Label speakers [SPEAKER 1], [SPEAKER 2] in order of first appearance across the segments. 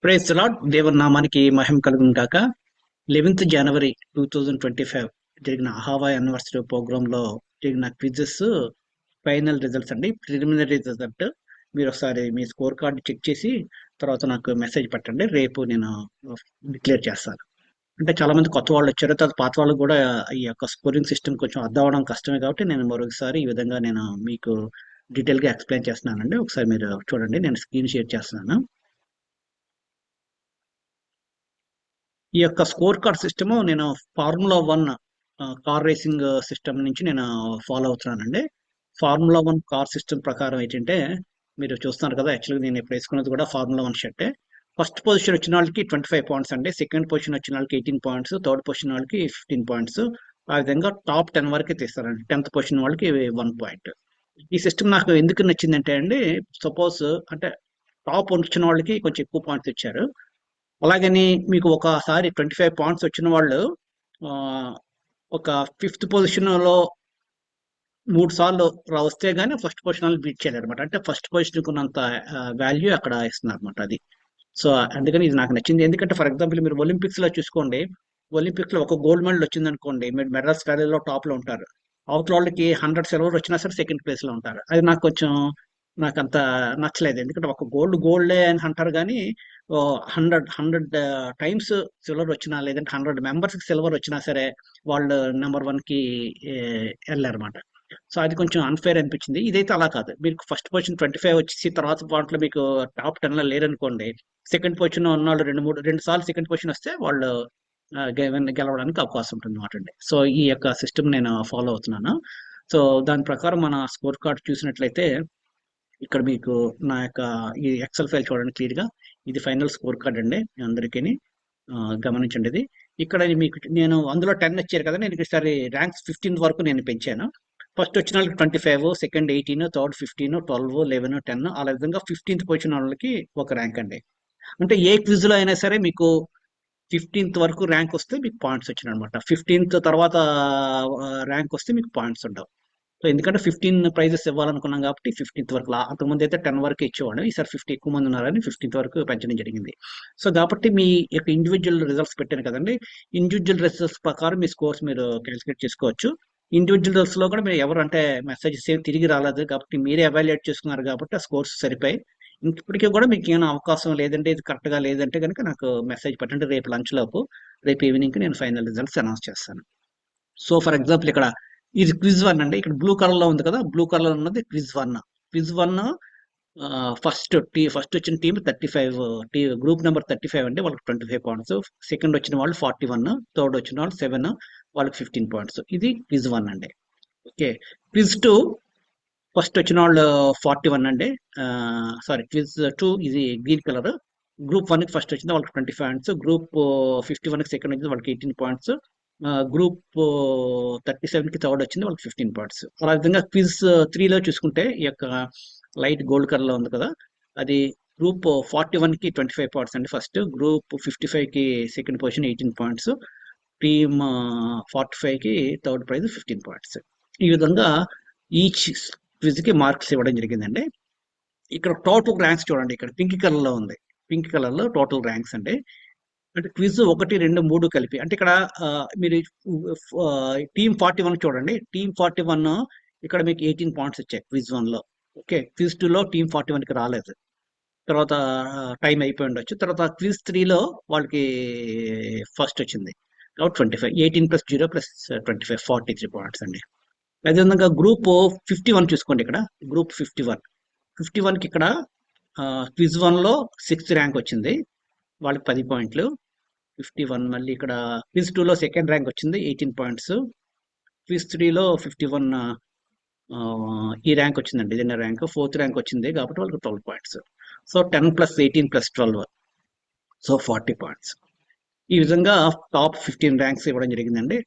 [SPEAKER 1] Praise lord దేవుని నామానికి మహిమ కలుగును గాక. 11th జనవరి 2025 జరిగిన హవాయ్ యానివర్సరీ ప్రోగ్రామ్ లో జరిగిన క్విజెస్ ఫైనల్ రిజల్ట్స్ అండి. ప్రిలిమినరీ రిజల్ట్ మీరు ఒకసారి మీ స్కోర్ కార్డు చెక్ చేసి తర్వాత నాకు మెసేజ్ పెట్టండి. రేపు నేను డిక్లేర్ చేస్తాను. అంటే చాలా మంది కొత్త వాళ్ళు వచ్చారు, తర్వాత పాత వాళ్ళు కూడా ఈ యొక్క స్కోరింగ్ సిస్టమ్ కొంచెం అర్థం అవడం కష్టమే కాబట్టి నేను మరొకసారి ఈ విధంగా నేను మీకు డీటెయిల్ గా ఎక్స్ప్లెయిన్ చేస్తున్నానండి. ఒకసారి మీరు చూడండి, నేను స్క్రీన్ షేర్ చేస్తున్నాను. ఈ యొక్క స్కోర్ కార్డ్ సిస్టమ్ నేను ఫార్ములా 1 కార్ రేసింగ్ సిస్టమ్ నుంచి నేను ఫాలో అవుతున్నానండి. ఫార్ములా 1 కార్ సిస్టమ్ ప్రకారం ఏంటంటే మీరు చూస్తున్నారు కదా, యాక్చువల్గా నేను ఇప్పుడు వేసుకున్నది కూడా ఫార్ములా 1 షర్టే. ఫస్ట్ పొజిషన్ వచ్చిన వాళ్ళకి 25 పాయింట్స్ అండి, సెకండ్ పొజిషన్ వచ్చిన వాళ్ళకి 18 పాయింట్స్, థర్డ్ పొజిషన్ వాళ్ళకి 15 పాయింట్స్. ఆ విధంగా టాప్ 10 వరకే తీస్తారండి. 10th పొజిషన్ వాళ్ళకి 1 పాయింట్. ఈ సిస్టమ్ నాకు ఎందుకు నచ్చిందంటే అండి, సపోజ్ అంటే టాప్ వచ్చిన వాళ్ళకి కొంచెం ఎక్కువ పాయింట్స్ ఇచ్చారు. అలాగని మీకు ఒకసారి 25 పాయింట్స్ వచ్చిన వాళ్ళు ఆ, ఒక 5th పొజిషన్లో 3 సార్లు వస్తే గానీ ఫస్ట్ పొజిషన్ బీట్ చేయలేరు అనమాట. అంటే ఫస్ట్ పొజిషన్ ఉన్నంత వాల్యూ అక్కడ ఇస్తున్నారు అనమాట. అది సో అందుకని ఇది నాకు నచ్చింది. ఎందుకంటే ఫర్ ఎగ్జాంపుల్ మీరు ఒలింపిక్స్ లో చూసుకోండి, ఒలింపిక్స్ లో ఒక గోల్డ్ మెడల్ వచ్చింది అనుకోండి, మీరు మెడల్స్ ర్యాలీలో టాప్ లో ఉంటారు. అవతల వాళ్ళకి 100 సిల్వర్ వచ్చినా సరే సెకండ్ ప్లేస్ లో ఉంటారు. అది నాకు కొంచెం నాకు అంత నచ్చలేదు. ఎందుకంటే ఒక గోల్డే అని అంటారు కానీ 100 టైమ్స్ సిల్వర్ వచ్చినా, లేదంటే 100 మెంబర్స్ కి సిల్వర్ వచ్చినా సరే వాళ్ళు నెంబర్ 1 కి వెళ్ళారన్నమాట. సో అది కొంచెం అన్ఫేర్ అనిపించింది. ఇదైతే అలా కాదు. మీకు ఫస్ట్ పొజిషన్ 25 వచ్చేసి తర్వాత పాయింట్లో మీకు టాప్ 10 లో లేరనుకోండి, సెకండ్ పొజిషన్ ఉన్నవాళ్ళు రెండు సార్లు సెకండ్ పొజిషన్ వస్తే వాళ్ళు గెలవడానికి అవకాశం ఉంటుంది అనమాట అండి. సో ఈ యొక్క సిస్టమ్ నేను ఫాలో అవుతున్నాను. సో దాని ప్రకారం మన స్కోర్ కార్డ్ చూసినట్లయితే ఇక్కడ మీకు నా యొక్క ఈ ఎక్సెల్ ఫైల్ చూడండి క్లియర్ గా. ఇది ఫైనల్ స్కోర్ కార్డ్ అండి మీ అందరికీ. గమనించండి. ఇది ఇక్కడ మీకు నేను అందులో 10 వచ్చారు కదా, నేను ఈసారి ర్యాంక్స్ 15 వరకు నేను పెంచాను. ఫస్ట్ వచ్చిన వాళ్ళకి 25, సెకండ్ 18, థర్డ్ 15, 12, 11, 10 అలా విధంగా 15th పొజిషన్ వాళ్ళకి ఒక ర్యాంక్ అండి. అంటే ఏ క్విజ్ లో అయినా సరే మీకు 15th వరకు ర్యాంక్ వస్తే మీకు పాయింట్స్ వచ్చినాయి అనమాట. 15th తర్వాత ర్యాంక్ వస్తే మీకు పాయింట్స్ ఉండవు. సో ఎందుకంటే 15 ప్రైజెస్ ఇవ్వాలనుకున్నాం కాబట్టి 15th వరకు, అంతకుముందు అయితే 10 వరకు ఇచ్చేవాడు. ఈసారి 50 ఎక్కువ మంది ఉన్నారని 15th వరకు పెంచడం జరిగింది. సో కాబట్టి మీ యొక్క ఇండివిజువల్ రిజల్ట్స్ పెట్టాను కదండి, ఇండివిజువల్ రిజల్ట్స్ ప్రకారం మీ స్కోర్స్ మీరు క్యాలిక్యులేట్ చేసుకోవచ్చు. ఇండివిజువల్ రిజల్ట్స్ లో కూడా మీరు ఎవరు అంటే మెసేజెస్ ఏమి తిరిగి రాలేదు కాబట్టి మీరే ఎవాల్యుయేట్ చేసుకున్నారు కాబట్టి ఆ స్కోర్స్ సరిపోయి. ఇప్పటికీ కూడా మీకు ఏమైనా అవకాశం లేదంటే ఇది కరెక్ట్ గా లేదంటే కనుక నాకు మెసేజ్ పెట్టండి. రేపు లంచ్ లోపు, రేపు ఈవినింగ్ నేను ఫైనల్ రిజల్ట్స్ అనౌన్స్ చేస్తాను. సో ఫర్ ఎగ్జాంపుల్ ఇక్కడ ఇది క్విజ్ 1 అండి. ఇక్కడ బ్లూ కలర్ లో ఉంది కదా, బ్లూ కలర్ లో ఉన్నది క్విజ్ 1. క్విజ్ 1 ఫస్ట్ వచ్చిన టీం 35, గ్రూప్ నెంబర్ 35 అండి, వాళ్ళకి 25 పాయింట్స్. సెకండ్ వచ్చిన వాళ్ళు 41, థర్డ్ వచ్చిన వాళ్ళు 7, వాళ్ళకి 15 పాయింట్స్. ఇది క్విజ్ 1 అండి. ఓకే. క్విజ్ 2 ఫస్ట్ వచ్చిన వాళ్ళు 41 అండి. సారీ, క్విజ్ 2 ఇది గ్రీన్ కలర్. గ్రూప్ 1 కి ఫస్ట్ వచ్చింది వాళ్ళకి 20 పాయింట్స్, గ్రూప్ 51 కి సెకండ్ వచ్చింది వాళ్ళకి 18 పాయింట్స్, గ్రూప్ 37 కి థర్డ్ వచ్చింది వాళ్ళకి 15 పాయింట్స్. అలా విధంగా క్విజ్ 3 లో చూసుకుంటే ఈ యొక్క లైట్ గోల్డ్ కలర్ లో ఉంది కదా, అది గ్రూప్ 41 కి 25 పాయింట్స్ అండి ఫస్ట్, గ్రూప్ 55 కి సెకండ్ పొజిషన్ 18 పాయింట్స్, టీమ్ 45 కి థర్డ్ ప్రైజ్ 15 పాయింట్స్. ఈ విధంగా ఈచ్ క్విజ్ కి మార్క్స్ ఇవ్వడం జరిగిందండి. ఇక్కడ టోటల్ ర్యాంక్స్ చూడండి, ఇక్కడ పింక్ కలర్ లో ఉంది. పింక్ కలర్ లో టోటల్ ర్యాంక్స్ అండి. అంటే క్విజ్ 1, 2, 3 కలిపి. అంటే ఇక్కడ మీరు టీమ్ 41 చూడండి, టీమ్ 41 ఇక్కడ మీకు 18 పాయింట్స్ వచ్చాయి క్విజ్ 1 లో. ఓకే. క్విజ్ 2 లో టీమ్ 41 కి రాలేదు, తర్వాత టైం అయిపోయి ఉండొచ్చు. తర్వాత క్విజ్ 3 లో వాళ్ళకి ఫస్ట్ వచ్చింది కాబట్టి 25, 18 + 0 + 25, 43 పాయింట్స్ అండి. అదేవిధంగా గ్రూప్ 51 చూసుకోండి. ఇక్కడ గ్రూప్ 51 కి ఇక్కడ క్విజ్ 1 లో 6th ర్యాంక్ వచ్చింది, వాళ్ళకి 10 పాయింట్లు. 51 మళ్ళీ ఇక్కడ క్విజ్ 2 లో సెకండ్ ర్యాంక్ వచ్చింది, 18 పాయింట్స్. క్విజ్ 3 లో 51 ఈ ర్యాంక్ వచ్చిందండి, ఇదే ర్యాంక్. 4th ర్యాంక్ వచ్చింది కాబట్టి వాళ్ళకి 12 పాయింట్స్. So 10 + 18 + 12, so 40 points. ఈ విధంగా టాప్ 15 ర్యాంక్స్ ఇవ్వడం జరిగిందండి.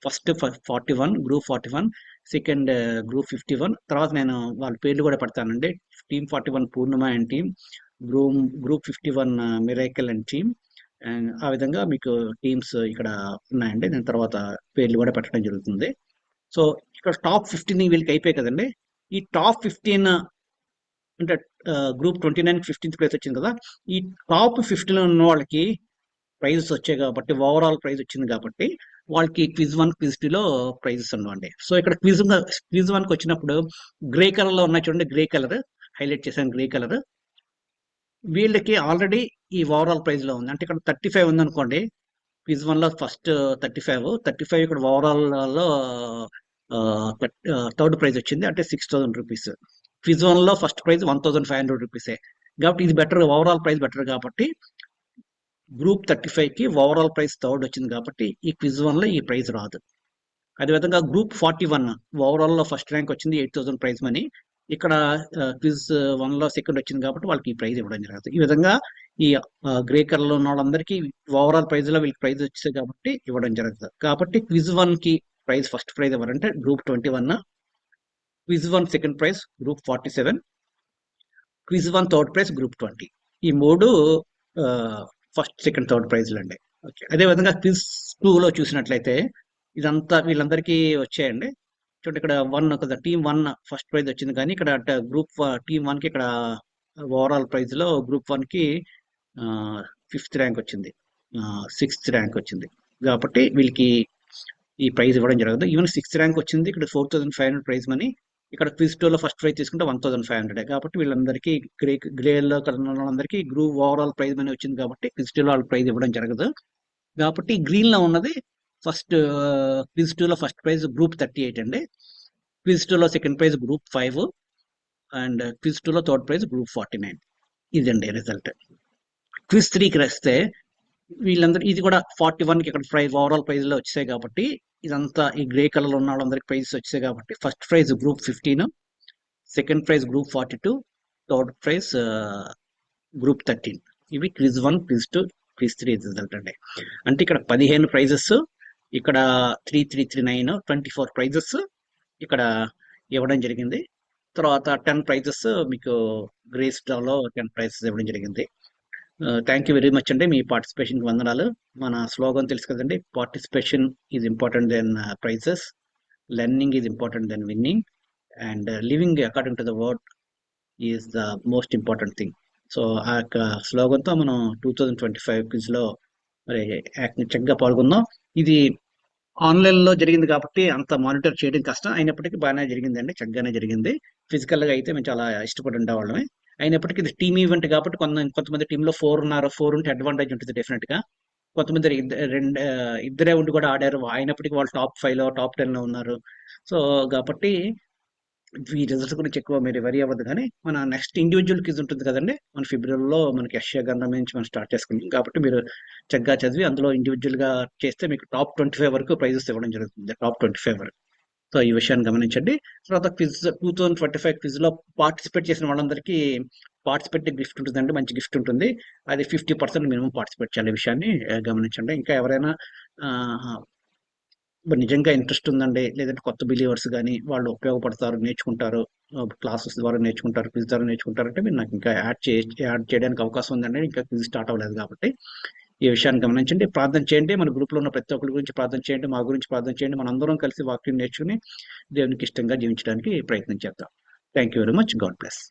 [SPEAKER 1] First 41 group 41, second group 51. తర్వాత నేను వాళ్ళ పేర్లు కూడా పెడతానండి. Team 41 Purnima and team, group 51 miracle and team. And ఆ విధంగా మీకు టీమ్స్ ఇక్కడ ఉన్నాయండి. నేను తర్వాత పేర్లు కూడా పెట్టడం జరుగుతుంది. సో ఇక్కడ టాప్ 15 వీళ్ళకి అయిపోయాయి కదండి. ఈ టాప్ 15 అంటే గ్రూప్ 29 15th ప్లేస్ వచ్చింది కదా, ఈ టాప్ 50లో ఉన్న వాళ్ళకి ప్రైజెస్ వచ్చాయి కాబట్టి, ఓవరాల్ ప్రైజ్ వచ్చింది కాబట్టి వాళ్ళకి క్విజ్ 1 క్విజ్ 2లో ప్రైజెస్ ఉండవండి. సో ఇక్కడ క్విజ్ 1కి వచ్చినప్పుడు గ్రే కలర్ లో ఉన్నాయి చూడండి, గ్రే కలర్ హైలైట్ చేశాను, గ్రే కలర్. వీళ్ళకి ఆల్రెడీ ఈ ఓవరాల్ ప్రైజ్ లో ఉంది. అంటే ఇక్కడ 35 ఉంది అనుకోండి, క్విజ్ 1 లో ఫస్ట్ 35 ఇక్కడ ఓవరాల్ లో థర్డ్ ప్రైజ్ వచ్చింది, అంటే 6000 రూపీస్. క్విజ్ 1 లో ఫస్ట్ ప్రైజ్ 1500 రూపీసే. కాబట్టి ఇది బెటర్, ఓవరాల్ ప్రైజ్ బెటర్ కాబట్టి గ్రూప్ 35కి ఓవరాల్ ప్రైజ్ థర్డ్ వచ్చింది కాబట్టి ఈ క్విజ్ 1 లో ఈ ప్రైజ్ రాదు. అదేవిధంగా గ్రూప్ 41 ఓవరాల్ లో ఫస్ట్ ర్యాంక్ వచ్చింది, 8000 ప్రైజ్ మనీ. ఇక్కడ క్విజ్ 1 లో సెకండ్ వచ్చింది కాబట్టి వాళ్ళకి ఈ ప్రైజ్ ఇవ్వడం జరుగుతుంది. ఈ విధంగా ఈ గ్రే కలర్ లో ఉన్న వాళ్ళందరికీ ఓవరాల్ ప్రైజ్ లో వీళ్ళకి ప్రైజ్ వచ్చేది కాబట్టి ఇవ్వడం జరుగుతుంది. కాబట్టి క్విజ్ 1 కి ప్రైజ్ ఫస్ట్ ప్రైజ్ ఎవరంటే group 21, quiz 1 second prize group 47, quiz 1 third prize group 20. ఈ మూడు ఫస్ట్ సెకండ్ థర్డ్ ప్రైజ్లు అండి. ఓకే, అదేవిధంగా క్విజ్ 2లో చూసినట్లయితే ఇదంతా వీళ్ళందరికీ వచ్చాయండి. చూడండి, ఇక్కడ 1 కదా, టీమ్ 1 ఫస్ట్ ప్రైజ్ వచ్చింది, కానీ ఇక్కడ గ్రూప్ టీమ్ 1కి ఇక్కడ ఓవరాల్ ప్రైజ్ లో గ్రూప్ 1కి 5th ర్యాంక్ వచ్చింది, 6th ర్యాంక్ వచ్చింది. కాబట్టి వీళ్ళకి ఈ ప్రైజ్ ఇవ్వడం జరగదు. ఈవెన్ 6th ర్యాంక్ వచ్చింది, ఇక్కడ 4500 ప్రైజ్ మనీ. ఇక్కడ క్విజ్ 2లో ఫస్ట్ ప్రైజ్ తీసుకుంటే 1500. కాబట్టి వీళ్ళందరికీ గ్రేలో వాళ్ళందరికీ గ్రూప్ ఓవరాల్ ప్రైజ్ మనీ వచ్చింది కాబట్టి క్విజ్ 2లో వాళ్ళ ప్రైజ్ ఇవ్వడం జరగదు. కాబట్టి గ్రీన్ లో ఉన్నది ఫస్ట్ క్విజ్ 2లో ఫస్ట్ ప్రైజ్ గ్రూప్ 38 అండి, క్విజ్ 2లో second prize group 5, and quiz 2లో థర్డ్ ప్రైజ్ గ్రూప్ 49. ఇదండి రిజల్ట్. క్విజ్ 3కి వస్తే వీళ్ళందరూ ఇది కూడా 41కి ఇక్కడ ప్రైజ్ ఓవరాల్ ప్రైజ్ లో వచ్చాయి కాబట్టి ఇదంతా ఈ గ్రే కలర్ లో ఉన్న వాళ్ళందరికి ప్రైజెస్ వచ్చాయి కాబట్టి first prize group 15, second prize group 42, third prize group 13. ఇవి క్విజ్ 1, క్విజ్ 2, క్విజ్ 3 రిజల్ట్ అండి. అంటే ఇక్కడ 15 ప్రైజెస్, ఇక్కడ 3339 24 ప్రైజెస్ ఇక్కడ ఇవ్వడం జరిగింది. తర్వాత 10 ప్రైజెస్ మీకు గ్రే స్టార్లో 10 ప్రైజెస్ ఇవ్వడం జరిగింది. థ్యాంక్ యూ వెరీ మచ్ అండి, మీ పార్టిసిపేషన్కి వందనాలు. మన స్లోగన్ తెలుసు కదండి, participation is important than prizes, learning is important than winning, and living according to the word is the most important thing. So ఆ యొక్క స్లోగన్తో మనం 2025 క్విజ్లో మరి చక్కగా పాల్గొందాం. ఇది ఆన్లైన్లో జరిగింది కాబట్టి అంత మానిటర్ చేయడం కష్టం, అయినప్పటికీ బాగానే జరిగిందండి, చక్కగానే జరిగింది. ఫిజికల్గా అయితే మేము చాలా ఇష్టపడి ఉండేవాళ్ళమే. అయినప్పటికీ ఇది టీమ్ ఈవెంట్ కాబట్టి కొంతమంది టీంలో 4 ఉన్నారు, 4 ఉంటే అడ్వాంటేజ్ ఉంటుంది డెఫినెట్గా. కొంతమంది ఇద్దరే ఉండి కూడా ఆడారు, అయినప్పటికీ వాళ్ళు టాప్ 5లో టాప్ 10లో ఉన్నారు. సో కాబట్టి ఈ రిజల్ట్స్ గురించి ఎక్కువ మీరు వరి అవ్వద్దు, కానీ మన నెక్స్ట్ ఇండివిజువల్ క్విజ్ ఉంటుంది కదండి, మన ఫిబ్రవరిలో మనకి యక్ష గంధం నుంచి మనం స్టార్ట్ చేసుకుంటాం. కాబట్టి మీరు చక్కగా చదివి అందులో ఇండివిజువల్ గా చేస్తే మీకు టాప్ 25 వరకు ప్రైజెస్ ఇవ్వడం జరుగుతుంది, టాప్ 25 వరకు. సో ఈ విషయాన్ని గమనించండి. తర్వాత క్విజ్ 2025 క్విజ్ లో పార్టిసిపేట్ చేసిన వాళ్ళందరికీ పార్టిసిపేట్ గిఫ్ట్ ఉంటుందండి, మంచి గిఫ్ట్ ఉంటుంది. అది 50% మినిమం పార్టిసిపేట్ చేయాలి, విషయాన్ని గమనించండి. ఇంకా ఎవరైనా నిజంగా ఇంట్రెస్ట్ ఉందండి, లేదంటే కొత్త బిలీవర్స్ కానీ వాళ్ళు ఉపయోగపడతారు, నేర్చుకుంటారు, క్లాసెస్ ద్వారా నేర్చుకుంటారు, క్విజ్ ద్వారా నేర్చుకుంటారు అంటే మీరు నాకు ఇంకా యాడ్ చేయడానికి అవకాశం ఉందండి. ఇంకా క్విజ్ స్టార్ట్ అవ్వలేదు కాబట్టి ఈ విషయాన్ని గమనించండి. ప్రార్థన చేయండి, మన గ్రూప్లో ఉన్న ప్రతి ఒక్కరి గురించి ప్రార్థన చేయండి, మా గురించి ప్రార్థన చేయండి. మన అందరం కలిసి వాక్యం నేర్చుకుని దేవునికి ఇష్టంగా జీవించడానికి ప్రయత్నం చేద్దాం. Thank you very much. God bless.